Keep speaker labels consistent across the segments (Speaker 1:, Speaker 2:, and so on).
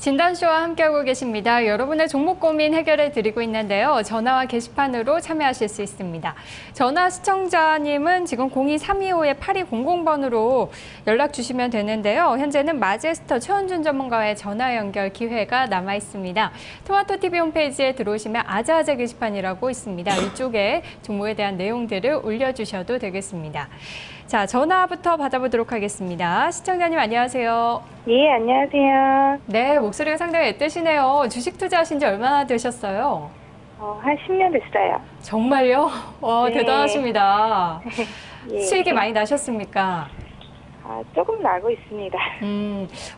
Speaker 1: 진단쇼와 함께하고 계십니다. 여러분의 종목 고민 해결해 드리고 있는데요. 전화와 게시판으로 참여하실 수 있습니다. 전화 시청자님은 지금 02-325-8200번으로 연락 주시면 되는데요. 현재는 마제스터 최원준 전문가와의 전화 연결 기회가 남아 있습니다. 토마토TV 홈페이지에 들어오시면 아자아자 게시판이라고 있습니다. 이쪽에 종목에 대한 내용들을 올려주셔도 되겠습니다. 자, 전화부터 받아보도록 하겠습니다. 시청자님 안녕하세요.
Speaker 2: 예, 안녕하세요.
Speaker 1: 네, 목소리가 상당히 애뜨시네요. 주식 투자하신 지 얼마나 되셨어요?
Speaker 2: 한 10년 됐어요.
Speaker 1: 정말요? 와,
Speaker 2: 네.
Speaker 1: 대단하십니다.
Speaker 2: 예.
Speaker 1: 수익이 많이 나셨습니까?
Speaker 2: 조금 나고 있습니다.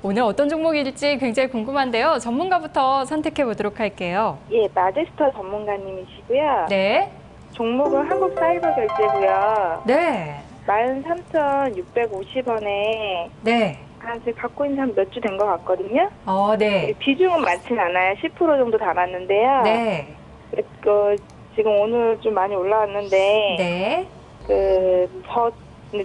Speaker 1: 오늘 어떤 종목일지 굉장히 궁금한데요. 전문가부터 선택해 보도록 할게요.
Speaker 2: 예, 마제스터 전문가님이시고요.
Speaker 1: 네.
Speaker 2: 종목은 한국사이버결제고요.
Speaker 1: 네.
Speaker 2: 13,650원에
Speaker 1: 네.
Speaker 2: 지금 갖고 있는 한 몇 주 된 것 같거든요.
Speaker 1: 네.
Speaker 2: 비중은 많진 않아요. 10% 정도 담았는데요.
Speaker 1: 네.
Speaker 2: 지금 오늘 좀 많이 올라왔는데
Speaker 1: 네.
Speaker 2: 근데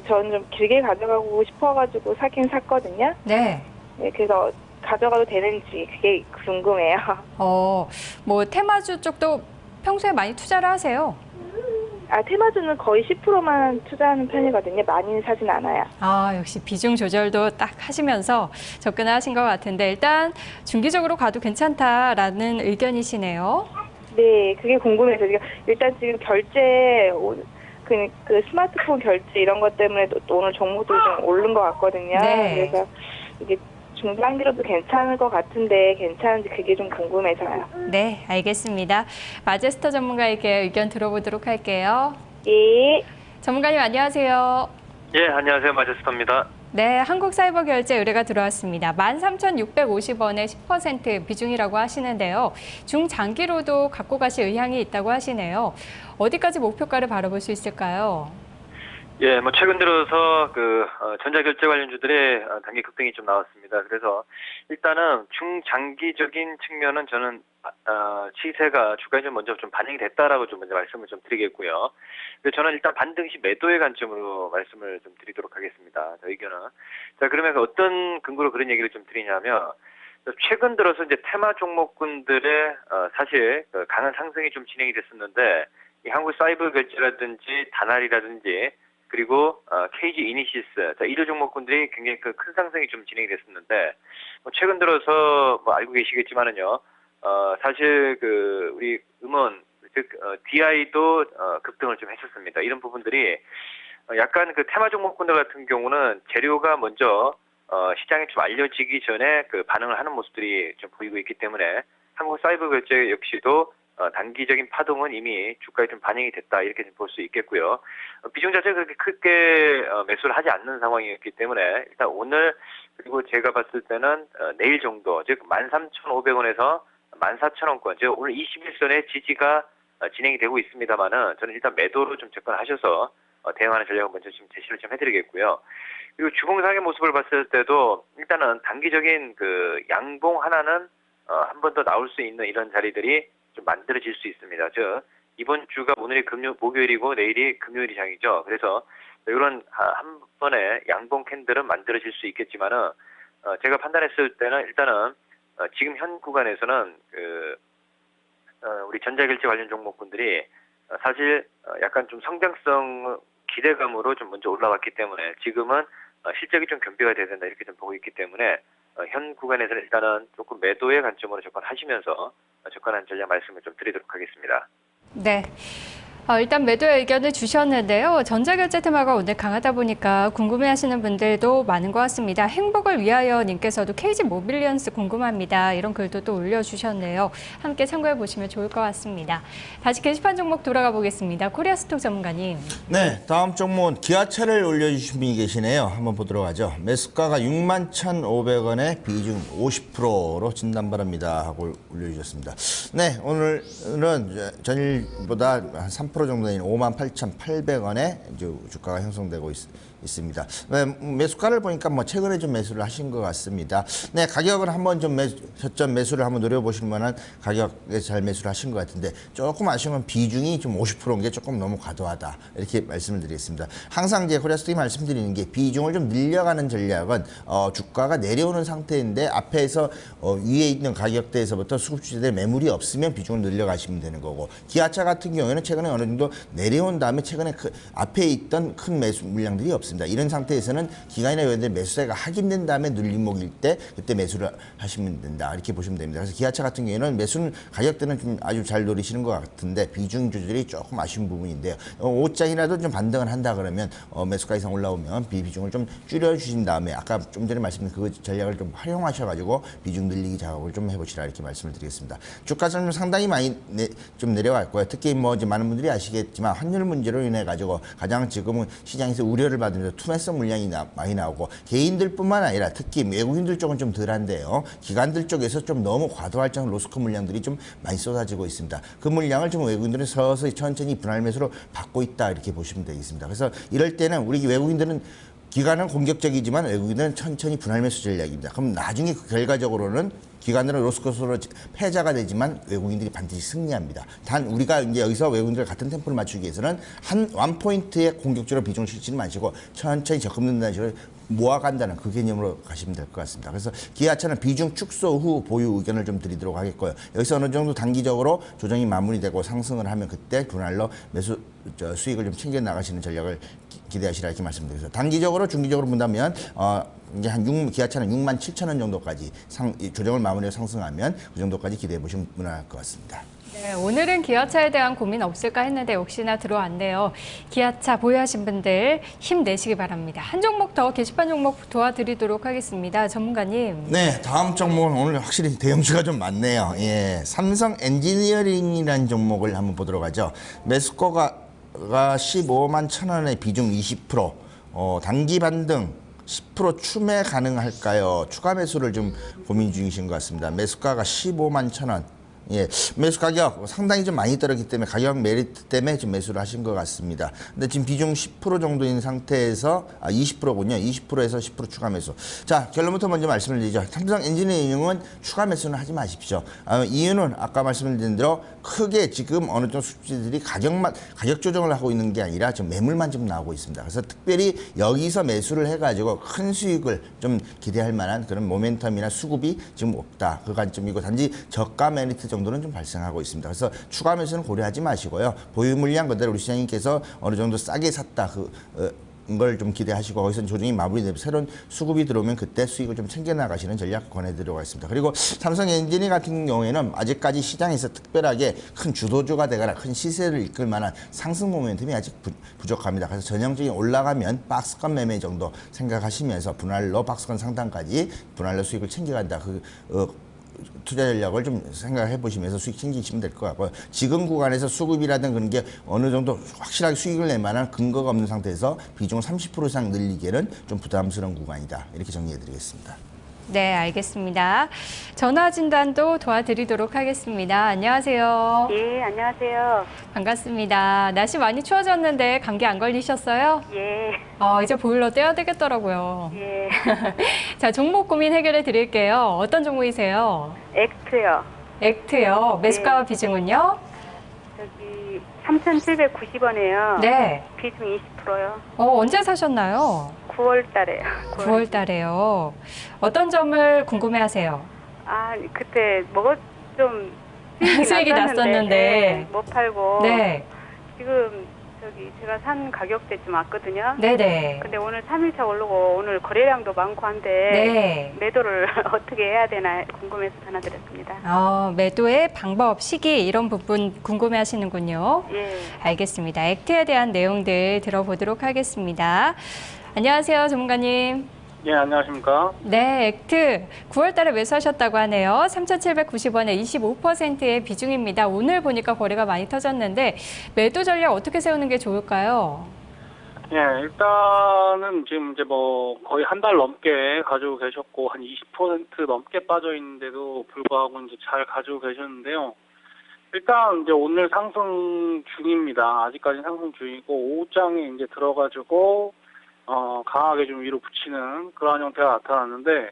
Speaker 2: 저는 좀 길게 가져가고 싶어가지고 사긴 샀거든요.
Speaker 1: 네.
Speaker 2: 네, 그래서 가져가도 되는지 그게 궁금해요.
Speaker 1: 뭐 테마주 쪽도 평소에 많이 투자를 하세요?
Speaker 2: 테마주는 거의 10%만 투자하는 편이거든요. 많이는 사진 않아요.
Speaker 1: 역시 비중 조절도 딱 하시면서 접근을 하신 것 같은데 일단 중기적으로 가도 괜찮다라는 의견이시네요.
Speaker 2: 네, 그게 궁금해서 일단 지금 결제 그 스마트폰 결제 이런 것 때문에 또 오늘 종목도 좀 오른 것 같거든요.
Speaker 1: 네.
Speaker 2: 그래서 이게 중장기로도 괜찮을 것 같은데 괜찮은지 그게 좀 궁금해서요.
Speaker 1: 네, 알겠습니다. 마제스터 전문가에게 의견 들어보도록 할게요.
Speaker 2: 예.
Speaker 1: 전문가님 안녕하세요.
Speaker 3: 예, 안녕하세요. 마제스터입니다.
Speaker 1: 네, 한국사이버결제 의뢰가 들어왔습니다. 13,650원의 10% 비중이라고 하시는데요. 중장기로도 갖고 가실 의향이 있다고 하시네요. 어디까지 목표가를 바라볼 수 있을까요?
Speaker 3: 예, 최근 들어서 전자결제 관련주들의 단기 급등이 좀 나왔습니다. 그래서 일단은 중장기적인 측면은 저는 시세가 주가에 좀 먼저 좀 반영이 됐다라고 좀 먼저 말씀을 좀 드리겠고요. 그래서 저는 일단 반등시 매도의 관점으로 말씀을 좀 드리도록 하겠습니다. 의견은. 자, 그러면 어떤 근거로 그런 얘기를 좀 드리냐면 최근 들어서 이제 테마 종목군들의 사실 강한 상승이 좀 진행이 됐었는데 이 한국 사이버 결제라든지 다날이라든지 그리고 KG 이니시스, 이런 종목군들이 굉장히 큰 상승이 좀 진행이 됐었는데 최근 들어서 알고 계시겠지만은요, 사실 우리 음원 즉 DI도 급등을 좀 했었습니다. 이런 부분들이 약간 테마 종목군들 같은 경우는 재료가 먼저 시장에 좀 알려지기 전에 반응을 하는 모습들이 좀 보이고 있기 때문에 한국 사이버 결제 역시도 단기적인 파동은 이미 주가에 좀 반영이 됐다 이렇게 볼 수 있겠고요. 비중 자체가 그렇게 크게 매수를 하지 않는 상황이었기 때문에 일단 오늘 그리고 제가 봤을 때는 내일 정도 즉 13,500원에서 14,000원권 즉 오늘 21선의 지지가 진행이 되고 있습니다만은 저는 일단 매도로 좀 접근하셔서 대응하는 전략을 먼저 좀 제시를 좀 해드리겠고요. 그리고 주봉상의 모습을 봤을 때도 일단은 단기적인 양봉 하나는 한 번 더 나올 수 있는 이런 자리들이 좀 만들어질 수 있습니다. 즉 이번 주가 오늘이 목요일이고 내일이 금요일이장이죠. 그래서 이런 한 번의 양봉 캔들은 만들어질 수 있겠지만은 제가 판단했을 때는 일단은 지금 현 구간에서는 우리 전자결제 관련 종목군들이 사실 약간 좀 성장성 기대감으로 좀 먼저 올라왔기 때문에 지금은 실적이 좀 견배가 돼야 된다 이렇게 좀 보고 있기 때문에 현 구간에서는 일단은 조금 매도의 관점으로 접근하시면서 접근하는 전략 말씀을 좀 드리도록 하겠습니다.
Speaker 1: 네. 일단 매도의 의견을 주셨는데요. 전자결제 테마가 오늘 강하다 보니까 궁금해하시는 분들도 많은 것 같습니다. 행복을 위하여 님께서도 KG 모빌리언스 궁금합니다. 이런 글도 또 올려주셨네요. 함께 참고해 보시면 좋을 것 같습니다. 다시 게시판 종목 돌아가 보겠습니다. 코리아스톡 전문가님.
Speaker 4: 네, 다음 종목은 기아차를 올려주신 분이 계시네요. 한번 보도록 하죠. 매수가가 61,500원에 비중 50%로 진단바랍니다 하고 올려주셨습니다. 네, 오늘은 전일보다 한 3% 3% 정도 되는 58,800원에 이제 주가가 형성되고 있습니다. 매수가를 보니까 뭐 최근에 좀 매수를 하신 것 같습니다. 네, 가격은 한번 좀 저점 매수를 한번 노려보실 만한 가격에 잘 매수를 하신 것 같은데 조금 아쉬운 건 비중이 좀 50%인 게 조금 너무 과도하다 이렇게 말씀을 드리겠습니다. 항상 이제 코리아스톡이 말씀드리는 게 비중을 좀 늘려가는 전략은 주가가 내려오는 상태인데 앞에서 위에 있는 가격대에서부터 수급주들의 매물이 없으면 비중을 늘려가시면 되는 거고, 기아차 같은 경우에는 최근에 어느 정도 내려온 다음에 최근에 앞에 있던 큰 매수 물량들이 없습니다. 이런 상태에서는 기관이나 외국인들 매수세가 확인된 다음에 눌림목일 때 그때 매수를 하시면 된다 이렇게 보시면 됩니다. 그래서 기아차 같은 경우에는 매수는 가격대는 좀 아주 잘 노리시는 것 같은데 비중 조절이 조금 아쉬운 부분인데요. 5장이라도 좀 반등을 한다 그러면 매수가 이상 올라오면 비중을 좀 줄여주신 다음에 아까 좀 전에 말씀드린 그 전략을 좀 활용하셔가지고 비중 늘리기 작업을 좀 해보시라 이렇게 말씀을 드리겠습니다. 주가는 상당히 많이 좀 내려왔고요. 특히 뭐 이제 많은 분들이 아시겠지만 환율 문제로 인해 가지고 가장 지금은 시장에서 우려를 받으면서 투매성 물량이 많이 나오고, 개인들뿐만 아니라 특히 외국인들 쪽은 좀 덜한데요. 기관들 쪽에서 좀 너무 과도할 정도 로스코 물량들이 좀 많이 쏟아지고 있습니다. 그 물량을 좀 외국인들은 서서히 천천히 분할 매수로 받고 있다 이렇게 보시면 되겠습니다. 그래서 이럴 때는 우리 외국인들은 기관은 공격적이지만 외국인들은 천천히 분할 매수 전략입니다. 그럼 나중에 결과적으로는 기관들은 로스코스로 패자가 되지만 외국인들이 반드시 승리합니다. 단 우리가 이제 여기서 외국인들 같은 템포를 맞추기 위해서는 원 포인트에 공격적으로 비중을 실지는 마시고 천천히 적금 넣는다는 식으로 모아간다는 그 개념으로 가시면 될 것 같습니다. 그래서 기아차는 비중 축소 후 보유 의견을 좀 드리도록 하겠고요. 여기서 어느 정도 단기적으로 조정이 마무리되고 상승을 하면 그때 분할로 매수 수익을 좀 챙겨 나가시는 전략을 기대하시라 이렇게 말씀드리겠습니다. 단기적으로 중기적으로 본다면 이제 기아차는 67,000원 정도까지 조정을 마무리해 상승하면 그 정도까지 기대해 보시면 무난할 것 같습니다.
Speaker 1: 네, 오늘은 기아차에 대한 고민 없을까 했는데 역시나 들어왔네요. 기아차 보유하신 분들 힘내시기 바랍니다. 한 종목 더 게시판 종목 도와드리도록 하겠습니다. 전문가님.
Speaker 4: 네, 다음 종목은 오늘 확실히 대형주가 좀 많네요. 예, 삼성 엔지니어링이라는 종목을 한번 보도록 하죠. 매수가가 15만 1,000원에 비중 20%, 단기 반등 10% 추매 가능할까요? 추가 매수를 좀 고민 중이신 것 같습니다. 매수가가 15만 1,000원. 예, 매수 가격 상당히 좀 많이 떨어졌기 때문에 가격 메리트 때문에 좀 매수를 하신 것 같습니다. 근데 지금 비중 10% 정도인 상태에서 20%군요. 20%에서 10% 추가 매수. 자, 결론부터 먼저 말씀을 드리죠. 삼성 엔지니어링은 추가 매수는 하지 마십시오. 이유는 아까 말씀드린 대로 크게 지금 어느 정도 수주들이 가격 조정을 하고 있는 게 아니라 좀 매물만 좀 나오고 있습니다. 그래서 특별히 여기서 매수를 해가지고 큰 수익을 좀 기대할 만한 그런 모멘텀이나 수급이 지금 없다. 그 관점이고 단지 저가 메리트 정도는 좀 발생하고 있습니다. 그래서 추가 매수는 고려하지 마시고요. 보유 물량 그대로 우리 시장님께서 어느 정도 싸게 샀다 걸 좀 기대하시고 거기서 조정이 마무리되면 새로운 수급이 들어오면 그때 수익을 좀 챙겨나가시는 전략 권해드리도록 하겠습니다. 그리고 삼성 엔지니 같은 경우에는 아직까지 시장에서 특별하게 큰 주도주가 되거나 큰 시세를 이끌 만한 상승 모멘텀이 아직 부족합니다. 그래서 전형적인 올라가면 박스권 매매 정도 생각하시면서 분할로 박스권 상단까지 분할로 수익을 챙겨간다. 투자 전략을 좀 생각해 보시면서 수익 챙기시면 될 것 같고요. 지금 구간에서 수급이라든 그런 게 어느 정도 확실하게 수익을 낼 만한 근거가 없는 상태에서 비중을 30% 이상 늘리기에는 좀 부담스러운 구간이다. 이렇게 정리해 드리겠습니다.
Speaker 1: 네, 알겠습니다. 전화 진단도 도와드리도록 하겠습니다. 안녕하세요.
Speaker 5: 예, 안녕하세요.
Speaker 1: 반갑습니다. 날씨 많이 추워졌는데 감기 안 걸리셨어요?
Speaker 5: 예,
Speaker 1: 이제 보일러 떼야 되겠더라고요.
Speaker 5: 예.
Speaker 1: 자, 종목 고민 해결해 드릴게요. 어떤 종목이세요?
Speaker 5: 액트요.
Speaker 1: 액트요. 매수가
Speaker 5: 네.
Speaker 1: 비중은요?
Speaker 5: 저기 3,790원에요.
Speaker 1: 네.
Speaker 5: 비중 20%요.
Speaker 1: 언제 사셨나요?
Speaker 5: 9월 달에요.
Speaker 1: 9월 달에요. 어떤 점을 궁금해 하세요?
Speaker 5: 그때 좀
Speaker 1: 수익이 났었는데.
Speaker 5: 네, 못 팔고.
Speaker 1: 네.
Speaker 5: 지금 제가 산 가격대 좀 왔거든요.
Speaker 1: 네네.
Speaker 5: 근데 오늘 3일차 오르고 오늘 거래량도 많고 한데
Speaker 1: 네.
Speaker 5: 매도를 어떻게 해야 되나 궁금해서 전화드렸습니다.
Speaker 1: 매도의 방법, 시기 이런 부분 궁금해 하시는군요.
Speaker 5: 예.
Speaker 1: 알겠습니다. 액트에 대한 내용들 들어보도록 하겠습니다. 안녕하세요, 전문가님.
Speaker 6: 예, 안녕하십니까.
Speaker 1: 네, 액트 9월 달에 매수하셨다고 하네요. 3,790원에 25%의 비중입니다. 오늘 보니까 거래가 많이 터졌는데 매도 전략 어떻게 세우는 게 좋을까요?
Speaker 6: 예, 일단은 지금 이제 거의 한 달 넘게 가지고 계셨고 한 20% 넘게 빠져 있는데도 불구하고 이제 잘 가지고 계셨는데요. 일단 이제 오늘 상승 중입니다. 아직까지 상승 중이고 오후장에 이제 들어가지고 강하게 좀 위로 붙이는 그러한 형태가 나타났는데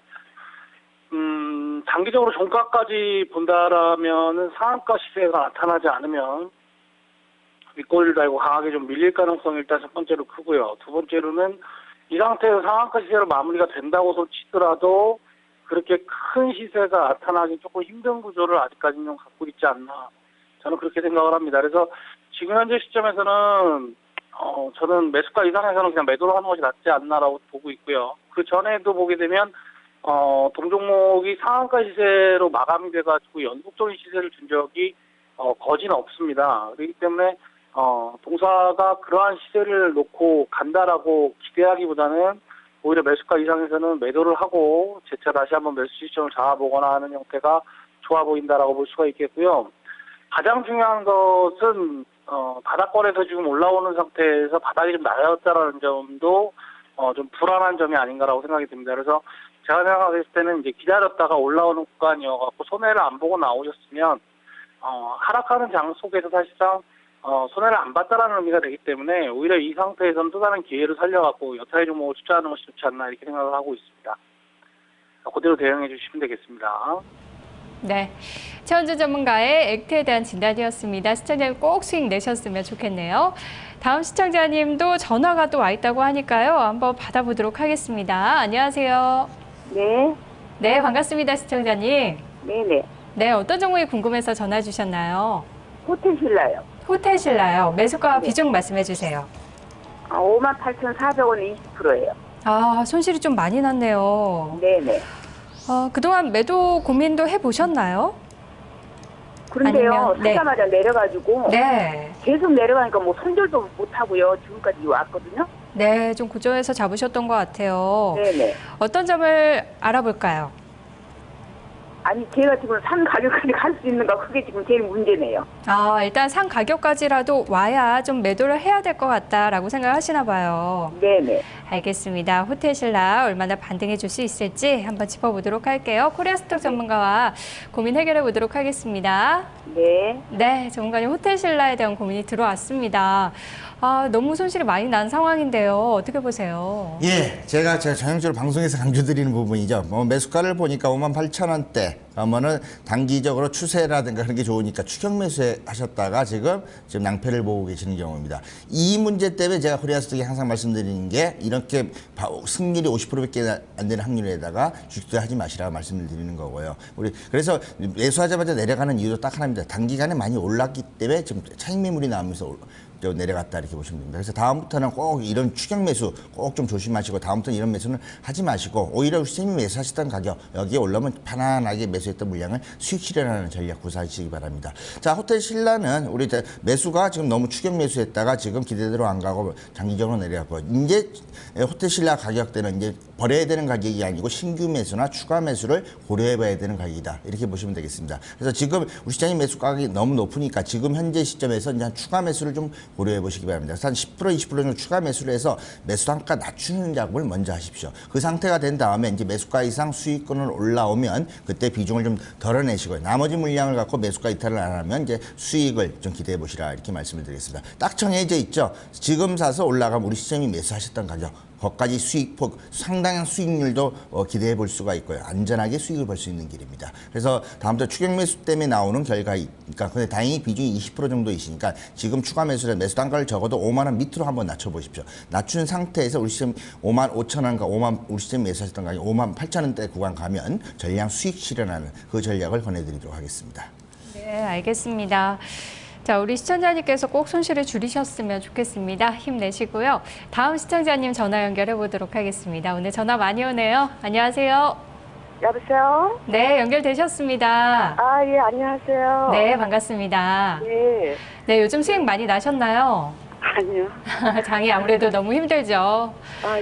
Speaker 6: 장기적으로 종가까지 본다라면은 상한가 시세가 나타나지 않으면 윗꼬리를 달고 강하게 좀 밀릴 가능성이 일단 첫 번째로 크고요. 두 번째로는 이 상태에서 상한가 시세로 마무리가 된다고 치더라도 그렇게 큰 시세가 나타나기 조금 힘든 구조를 아직까지는 좀 갖고 있지 않나. 저는 그렇게 생각을 합니다. 그래서 지금 현재 시점에서는 저는 매수가 이상에서는 그냥 매도를 하는 것이 낫지 않나라고 보고 있고요. 그 전에도 보게 되면 동종목이 상한가 시세로 마감이 돼가지고 연속적인 시세를 준 적이 거진 없습니다. 그렇기 때문에 동사가 그러한 시세를 놓고 간다라고 기대하기보다는 오히려 매수가 이상에서는 매도를 하고 재차 다시 한번 매수 시점을 잡아보거나 하는 형태가 좋아 보인다라고 볼 수가 있겠고요. 가장 중요한 것은 바닥권에서 지금 올라오는 상태에서 바닥이 좀 낮아졌다라는 점도 좀 불안한 점이 아닌가라고 생각이 듭니다. 그래서 제가 생각했을 때는 이제 기다렸다가 올라오는 구간이어갖고 손해를 안 보고 나오셨으면 하락하는 장 속에서 사실상 손해를 안 봤다라는 의미가 되기 때문에 오히려 이 상태에서는 또 다른 기회를 살려갖고 여타의 종목을 투자하는 것이 좋지 않나 이렇게 생각을 하고 있습니다. 그대로 대응해 주시면 되겠습니다.
Speaker 1: 네, 최원준 전문가의 액트에 대한 진단이었습니다. 시청자님 꼭 수익 내셨으면 좋겠네요. 다음 시청자님도 전화가 또 와 있다고 하니까요. 한번 받아보도록 하겠습니다. 안녕하세요.
Speaker 7: 네.
Speaker 1: 네, 반갑습니다, 시청자님.
Speaker 7: 네네.
Speaker 1: 네, 어떤 종목이 궁금해서 전화 주셨나요?
Speaker 7: 호텔 신라요.
Speaker 1: 호텔 신라요. 매수가
Speaker 7: 네.
Speaker 1: 비중 말씀해 주세요.
Speaker 7: 58,400원에 20%예요.
Speaker 1: 아, 손실이 좀 많이 났네요.
Speaker 7: 네네.
Speaker 1: 그동안 매도 고민도 해보셨나요?
Speaker 7: 그런데요,
Speaker 1: 아니면, 네.
Speaker 7: 사자마자 내려가지고
Speaker 1: 네.
Speaker 7: 계속 내려가니까 뭐 손절도 못하고요. 지금까지 왔거든요.
Speaker 1: 네, 좀 고점에서 잡으셨던 것 같아요.
Speaker 7: 네네.
Speaker 1: 어떤 점을 알아볼까요?
Speaker 7: 아니 제가 지금 산 가격까지 갈 수 있는가 그게 지금 제일 문제네요.
Speaker 1: 일단 상 가격까지라도 와야 좀 매도를 해야 될 것 같다라고 생각하시나 봐요.
Speaker 7: 네네.
Speaker 1: 알겠습니다. 호텔 신라 얼마나 반등해 줄 수 있을지 한번 짚어보도록 할게요. 코리아스톡 전문가와 고민 해결해 보도록 하겠습니다.
Speaker 7: 네.
Speaker 1: 네, 전문가님 호텔 신라에 대한 고민이 들어왔습니다. 너무 손실이 많이 난 상황인데요. 어떻게 보세요?
Speaker 4: 예, 제가 전형적으로 방송에서 강조드리는 부분이죠. 매수가를 보니까 58,000원대. 그러면은 단기적으로 추세라든가 그런 게 좋으니까 추격 매수하셨다가 지금 낭패를 보고 계시는 경우입니다. 이 문제 때문에 제가 코리아스톡에 항상 말씀드리는 게 이렇게 승률이 50%밖에 안 되는 확률에다가 주식도 하지 마시라고 말씀을 드리는 거고요. 그래서 매수하자마자 내려가는 이유도 딱 하나입니다. 단기간에 많이 올랐기 때문에 지금 차익 매물이 나오면서 내려갔다 이렇게 보시면 됩니다. 그래서 다음부터는 꼭 이런 추격 매수 꼭 좀 조심하시고 다음부터는 이런 매수는 하지 마시고 오히려 시장이 매수하셨던 가격 여기에 올라오면 편안하게 매수했던 물량을 수익 실현하는 전략 구사하시기 바랍니다. 자, 호텔 신라는 우리 매수가 지금 너무 추격 매수했다가 지금 기대대로 안 가고 장기적으로 내려갔고 이제 호텔 신라 가격대는 이제 버려야 되는 가격이 아니고 신규 매수나 추가 매수를 고려해봐야 되는 가격이다 이렇게 보시면 되겠습니다. 그래서 지금 우리 시장의 매수 가격이 너무 높으니까 지금 현재 시점에서 이제 추가 매수를 좀 고려해 보시기 바랍니다. 그래서 한 10% 20% 정도 추가 매수를 해서 매수 단가 낮추는 작업을 먼저 하십시오. 그 상태가 된 다음에 이제 매수가 이상 수익권을 올라오면 그때 비중을 좀 덜어내시고요. 나머지 물량을 갖고 매수가 이탈을 안 하면 이제 수익을 좀 기대해 보시라 이렇게 말씀을 드리겠습니다. 딱 정해져 있죠. 지금 사서 올라가면 우리 시장이 매수하셨던 가격 거기까지 수익폭 상당한 수익률도 기대해 볼 수가 있고요. 안전하게 수익을 벌 수 있는 길입니다. 그래서 다음부터 추격 매수 때문에 나오는 결과니까 근데 다행히 비중이 20% 정도이시니까 지금 추가 매수를 매수 단가를 적어도 5만 원 밑으로 한번 낮춰 보십시오. 낮춘 상태에서 우리 시점 5만 5천 원과 우리 시점 매수하셨던 가격 5만 8천 원대 구간 가면 전량 수익 실현하는 그 전략을 권해드리도록 하겠습니다.
Speaker 1: 네, 알겠습니다. 자, 우리 시청자님께서 꼭 손실을 줄이셨으면 좋겠습니다. 힘내시고요. 다음 시청자님 전화 연결해 보도록 하겠습니다. 오늘 전화 많이 오네요. 안녕하세요.
Speaker 7: 여보세요?
Speaker 1: 네, 연결되셨습니다.
Speaker 7: 예, 안녕하세요.
Speaker 1: 네, 반갑습니다.
Speaker 7: 예.
Speaker 1: 네, 요즘 수익 많이 나셨나요?
Speaker 7: 아니요.
Speaker 1: 장이 아무래도 너무 힘들죠.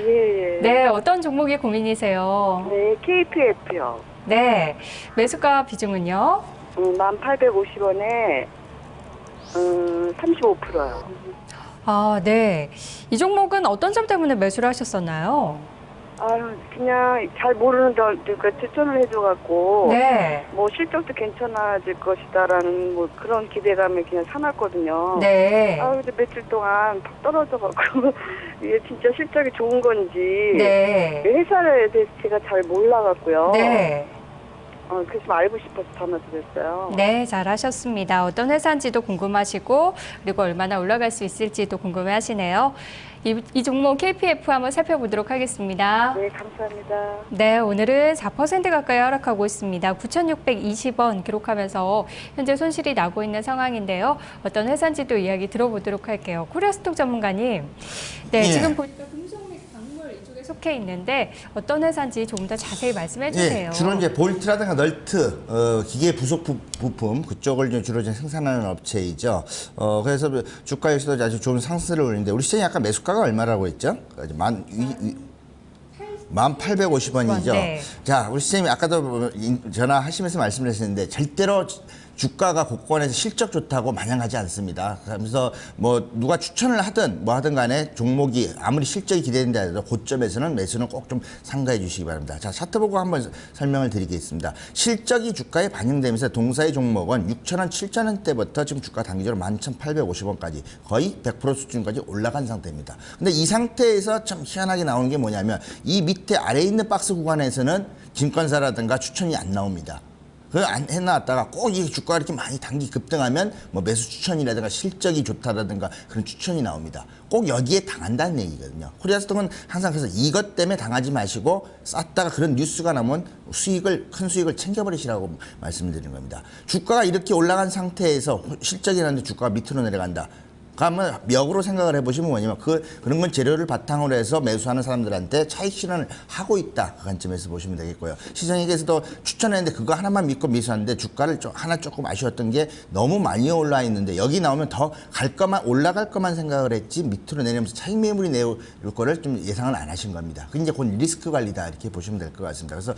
Speaker 7: 예.
Speaker 1: 네, 어떤 종목이 고민이세요?
Speaker 7: 네, KPF요.
Speaker 1: 네, 매수가 비중은요?
Speaker 7: 1,850원에 35%요.
Speaker 1: 네. 이 종목은 어떤 점 때문에 매수를 하셨었나요?
Speaker 2: 그냥 잘 모르는 그러니까 추천을 해줘갖고
Speaker 1: 네.
Speaker 2: 뭐 실적도 괜찮아질 것이다라는 뭐 그런 기대감에 그냥 사놨거든요.
Speaker 1: 네.
Speaker 2: 근데 며칠 동안 팍 떨어져갖고 이게 진짜 실적이 좋은 건지
Speaker 1: 네.
Speaker 2: 회사에 대해서 제가 잘 몰라갖고요.
Speaker 1: 네.
Speaker 2: 그래서 좀 알고 싶어서 전화드렸어요.
Speaker 1: 네, 잘하셨습니다. 어떤 회사인지도 궁금하시고 그리고 얼마나 올라갈 수 있을지도 궁금해하시네요. 이 종목 KPF 한번 살펴보도록 하겠습니다.
Speaker 2: 네, 감사합니다.
Speaker 1: 네, 오늘은 4% 가까이 하락하고 있습니다. 9,620원 기록하면서 현재 손실이 나고 있는 상황인데요. 어떤 회사인지도 이야기 들어보도록 할게요. 코리아스톡 전문가님, 네,
Speaker 4: 예.
Speaker 1: 지금 보니까 금속 및 광물 이쪽에 속해 있는데 어떤 회사인지 조금 더 자세히 말씀해 주세요.
Speaker 4: 예, 주로 이제 볼트라든가 널트, 기계 부속 부품 그쪽을 좀 주로 생산하는 업체이죠. 그래서 주가에서도 아주 좋은 상승을 올리는데 우리 시장이 아까 매수가가 얼마라고 했죠? 1,850원이죠.
Speaker 1: 네.
Speaker 4: 자, 우리 시장님이 아까도 전화하시면서 말씀을 하셨는데 절대로 주가가 고권에서 실적 좋다고 마냥하지 않습니다. 그러면서 뭐 누가 추천을 하든 뭐 하든 간에 종목이 아무리 실적이 기대된다 해도 고점에서는 매수는 꼭 좀 삼가해 주시기 바랍니다. 자, 차트 보고 한번 설명을 드리겠습니다. 실적이 주가에 반영되면서 동사의 종목은 6,000원, 7,000원대부터 지금 주가 단기적으로 11,850원까지 거의 100% 수준까지 올라간 상태입니다. 근데 이 상태에서 참 희한하게 나오는 게 뭐냐면 이 밑에 아래에 있는 박스 구간에서는 증권사라든가 추천이 안 나옵니다. 그걸 안 해놨다가 꼭 이 주가가 이렇게 많이 단기 급등하면 뭐 매수 추천이라든가 실적이 좋다라든가 그런 추천이 나옵니다. 꼭 여기에 당한다는 얘기거든요. 코리아스톡은 항상 그래서 이것 때문에 당하지 마시고 쌌다가 그런 뉴스가 나면 큰 수익을 챙겨버리시라고 말씀을 드리는 겁니다. 주가가 이렇게 올라간 상태에서 실적이 나는데 주가가 밑으로 내려간다. 그러면 역으로 생각을 해보시면 뭐냐면 그런 건 재료를 바탕으로 해서 매수하는 사람들한테 차익 실현을 하고 있다. 그 관점에서 보시면 되겠고요. 시장에게서도 추천했는데 그거 하나만 믿고 매수하는데 주가를 하나 조금 아쉬웠던 게 너무 많이 올라 있는데 여기 나오면 더 올라갈 것만 생각을 했지 밑으로 내리면서 차익 매물이 내올 거를 좀 예상을 안 하신 겁니다. 그게 이제 곧 리스크 관리다 이렇게 보시면 될 것 같습니다. 그래서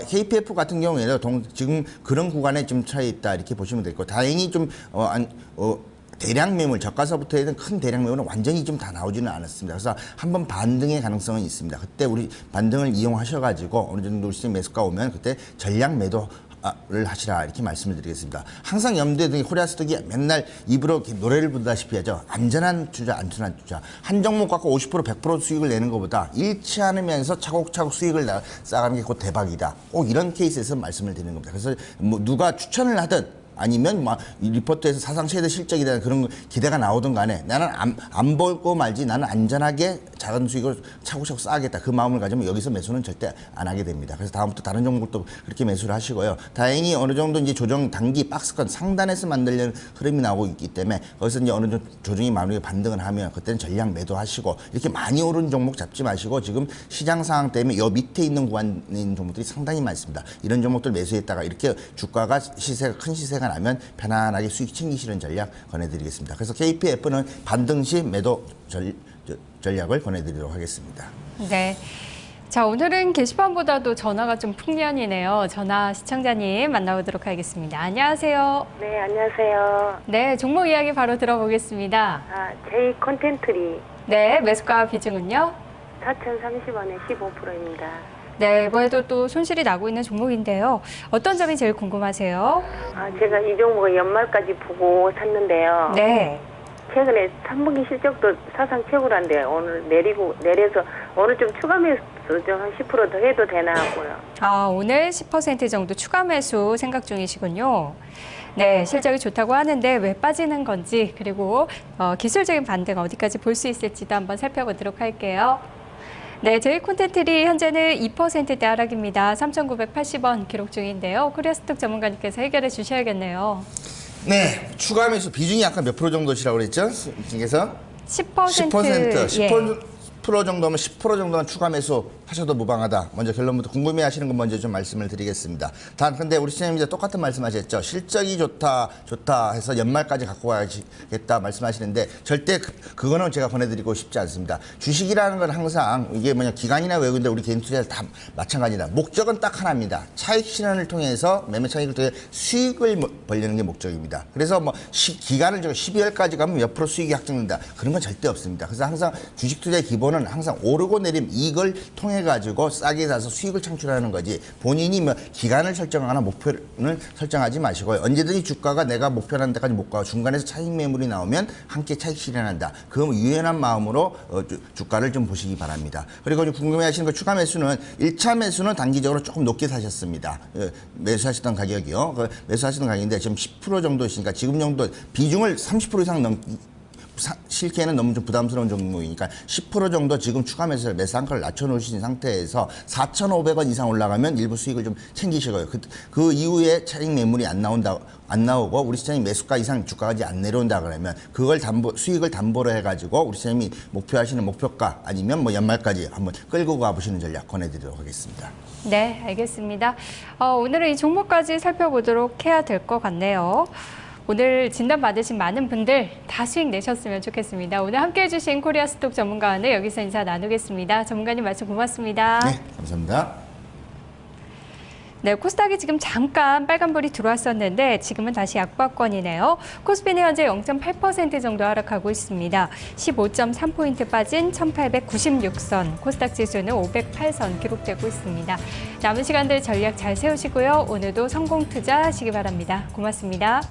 Speaker 4: KPF 같은 경우에는 지금 그런 구간에 좀 차이 있다 이렇게 보시면 될 거고 다행히 좀 대량 매물, 저가서부터 해든 큰 대량 매물은 완전히 좀 다 나오지는 않았습니다. 그래서 한번 반등의 가능성은 있습니다. 그때 우리 반등을 이용하셔가지고 어느 정도 시장 매수가 오면 그때 전량 매도를 하시라 이렇게 말씀을 드리겠습니다. 항상 염두에 두는 코리아스톡이 맨날 입으로 이렇게 노래를 부르다시피 하죠. 안전한 투자, 안전한 투자. 한 종목 갖고 50%, 100% 수익을 내는 것보다 잃지 않으면서 차곡차곡 수익을 쌓아가는 게 곧 대박이다. 꼭 이런 케이스에서 말씀을 드리는 겁니다. 그래서 뭐 누가 추천을 하든 아니면 막 리포트에서 사상 최대 실적이라는 그런 기대가 나오든 간에 나는 안 벌고 말지 나는 안전하게 작은 수익을 차곡차곡 쌓아야겠다. 그 마음을 가지면 여기서 매수는 절대 안 하게 됩니다. 그래서 다음부터 다른 종목도 그렇게 매수를 하시고요. 다행히 어느 정도 이제 조정 단기 박스권 상단에서 만들려는 흐름이 나오고 있기 때문에 거기서 이제 어느 정도 조정이 마무리 반등을 하면 그때는 전량 매도하시고 이렇게 많이 오른 종목 잡지 마시고 지금 시장 상황 때문에 요 밑에 있는 구간에 있는 종목들이 상당히 많습니다. 이런 종목들 매수했다가 이렇게 주가가 큰 시세가 나면 편안하게 수익 챙기시는 전략 권해드리겠습니다. 그래서 KPF는 반등 시 매도 전략을 권해드리도록 하겠습니다.
Speaker 1: 네. 자, 오늘은 게시판보다도 전화가 좀 풍년이네요. 전화 시청자님 만나보도록 하겠습니다. 안녕하세요.
Speaker 5: 네, 안녕하세요.
Speaker 1: 네, 종목 이야기 바로 들어보겠습니다.
Speaker 5: J 컨텐트리
Speaker 1: 네, 매수가 비중은요?
Speaker 5: 4,030원에 15%입니다.
Speaker 1: 네, 이번에도 또 손실이 나고 있는 종목인데요. 어떤 점이 제일 궁금하세요?
Speaker 5: 제가 이 종목을 연말까지 보고 샀는데요.
Speaker 1: 네.
Speaker 5: 최근에 3분기 실적도 사상 최고란데 오늘 내려서 오늘 좀 추가 매수 좀 한 10% 더 해도 되나 하고요.
Speaker 1: 오늘 10% 정도 추가 매수 생각 중이시군요. 네, 실적이 좋다고 하는데 왜 빠지는 건지 그리고 기술적인 반등 어디까지 볼 수 있을지도 한번 살펴보도록 할게요. 네, 저희 콘텐츠리 현재는 2%대 하락입니다. 3,980원 기록 중인데요. 코리아스톡 전문가님께서 해결해 주셔야겠네요.
Speaker 4: 네, 추가 매수 비중이 아까 몇 프로 정도시라고 그랬죠? 중에서
Speaker 1: 10%.
Speaker 4: 10% 정도면 10% 정도는 추가 매수 하셔도 무방하다. 먼저 결론부터 궁금해하시는 건 먼저 좀 말씀을 드리겠습니다. 근데 우리 시장님 이제 똑같은 말씀하셨죠. 실적이 좋다 해서 연말까지 갖고 가야겠다 말씀하시는데 절대 그거는 제가 권해드리고 싶지 않습니다. 주식이라는 건 항상 이게 기관이나 외국인들 우리 개인 투자자 다 마찬가지다. 목적은 딱 하나입니다. 차익 실현을 통해서 매매 차익을 통해 수익을 벌리는 게 목적입니다. 그래서 기간을 12월까지 가면 몇 프로 수익이 확정된다. 그런 건 절대 없습니다. 그래서 항상 주식 투자의 기본은 항상 오르고 내림 이걸 통해 사행해가지고 싸게 사서 수익을 창출하는 거지 본인이 뭐 기간을 설정하거나 목표를 설정하지 마시고요. 언제든지 주가가 내가 목표하는 데까지 못 가고 중간에서 차익 매물이 나오면 함께 차익 실현한다. 그 유연한 마음으로 주가를 좀 보시기 바랍니다. 그리고 좀 궁금해하시는 거 추가 매수는 1차 매수는 단기적으로 조금 높게 사셨습니다. 매수하시던 가격이요. 매수하시던 가격인데 지금 10% 정도 있으니까 지금 정도 비중을 30% 이상 실기에는 너무 좀 부담스러운 종목이니까 10% 정도 지금 추가 매수 한가를 낮춰놓으신 상태에서 4,500원 이상 올라가면 일부 수익을 좀 챙기시고요. 그 이후에 차익 매물이 안 나오고 우리 시장이 매수가 이상 주가가 이제 안 내려온다 그러면 그걸 수익을 담보로 해가지고 우리 시장이 목표하시는 목표가 아니면 뭐 연말까지 한번 끌고 가보시는 전략 권해드리도록 하겠습니다.
Speaker 1: 네, 알겠습니다. 오늘은 이 종목까지 살펴보도록 해야 될 것 같네요. 오늘 진단받으신 많은 분들 다 수익 내셨으면 좋겠습니다. 오늘 함께해 주신 코리아 스톡 전문가와는 여기서 인사 나누겠습니다. 전문가님 말씀 고맙습니다.
Speaker 4: 네, 감사합니다.
Speaker 1: 네, 코스닥이 지금 잠깐 빨간불이 들어왔었는데 지금은 다시 약박권이네요. 코스피는 현재 0.8% 정도 하락하고 있습니다. 15.3포인트 빠진 1896선, 코스닥 지수는 508선 기록되고 있습니다. 남은 시간들 전략 잘 세우시고요. 오늘도 성공 투자하시기 바랍니다. 고맙습니다.